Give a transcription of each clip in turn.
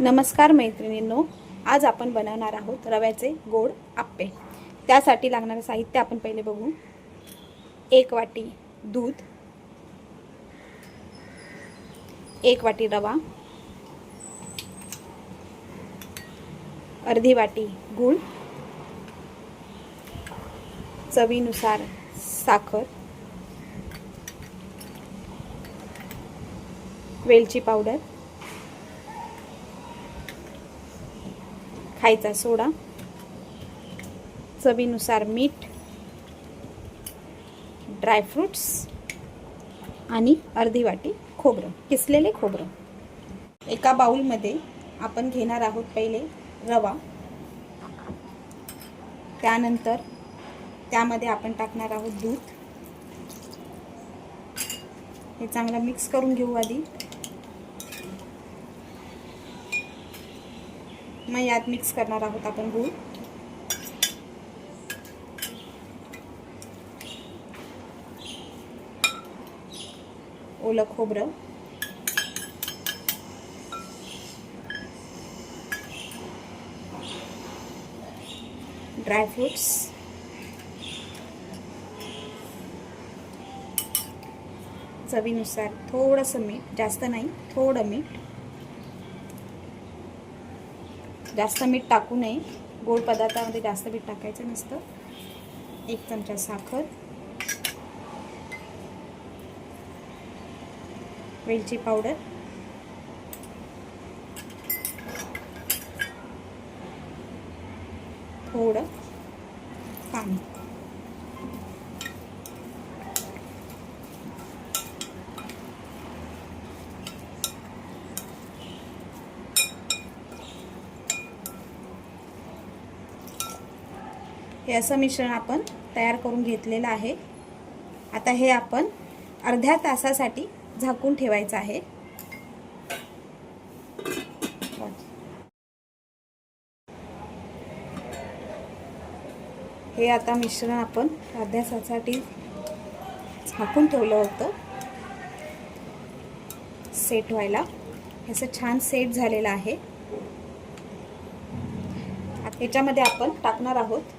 नमस्कार मैत्रिणींनो, आज आपण बनवणार आहोत रव्याचे गोड आप्पे। त्यासाठी लागणारे साहित्य आपण पहिले बघू। 1 वाटी दूध, 1 वाटी रवा, अर्धी वाटी गूळ, चवीनुसार साखर, वेलची पावडर, खायचा सोडा, चवीनुसार मीठ, ड्रायफ्रूट्स आणि अर्धी वाटी खोबरं, किसलेले खोबरं। एका बाउलमध्ये आपण घेणार आहोत पहिले रवा, त्यानंतर त्यामध्ये आपण टाकणार आहोत दूध। हे चांगलं मिक्स करून घेऊ आधी। मग यात मिक्स करणार आहोत आपण गूळ, ओलं खोबरं, ड्रायफ्रूट्स, चवीनुसार थोडंसं मीठ, जास्त नाही, थोडं मीठ। जास्त मीठ टाकू नये, गोड पदार्थामध्ये जास्त मीठ टाकायचं नसतं। 1 चमचा साखर, वेलची पावडर, थोडं पाणी। हे असं मिश्रण आपण तयार करून घेतलेलं आहे। आता हे आपण अर्ध्या तासासाठी झाकून ठेवायचं आहे। हे आता मिश्रण आपण अर्ध्या तासासाठी झाकून ठेवलं होतं सेट व्हायला। असं छान सेट झालेलं आहे। याच्यामध्ये आपण टाकणार आहोत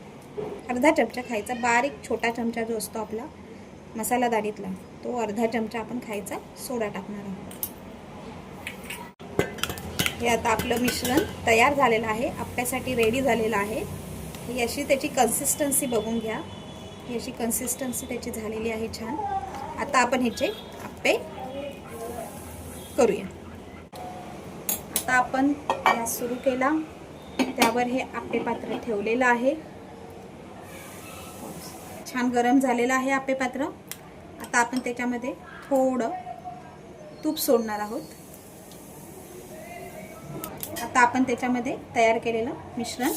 अर्धा चमचा खायचा बारीक छोटा चमचा जो असतो आपला मसाला दाणीतला, तो अर्धा चमचा आपण खायचा सोडा टाकणार आहोत। हे आता आपलं मिश्रण तयार झालेलं आहे, आप्प्यासाठी रेडी झालेलं आहे। ही अशी त्याची कन्सिस्टन्सी बघून घ्या, ही अशी कन्सिस्टन्सी त्याची झालेली आहे छान। आता आपण ह्याचे आप्पे करूया। आता आपण गॅस सुरू केला, त्यावर हे आप्पे पात्र ठेवलेलं आहे। छान गरम झालेलं आहे आप्पे पात्र। आता आपण त्याच्यामध्ये थोडं तूप सोडणार आहोत। आता आपण त्याच्यामध्ये तयार केलेलं मिश्रण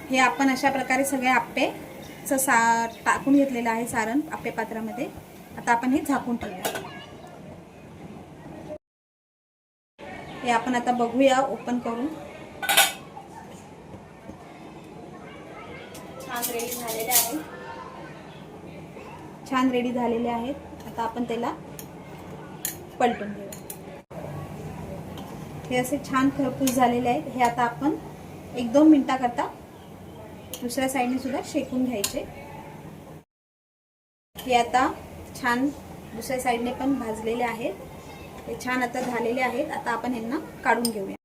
हे आपण अशा प्रकारे सगळे आप्पेचं टाकून घेतलेलं आहे सारण आप्पे पात्रामध्ये। आता आपण हे झाकून ठेवूया। हे आपण आता बघूया ओपन करून। छान रेडी झालेले आहे, छान रेडी झालेले आहेत। आता आपण त्याला पलटून घेऊया। हे असे छान खरपूस झालेले आहेत। हे आता आपण 1-2 मिनिटाकरता दुसऱ्या साईडने सुद्धा शेकून घ्यायचे। हे आता छान दुसऱ्या साईडने पण भाजलेले आहेत। हे छान आता झालेले आहेत। आता आपण यांना काढून घेऊया।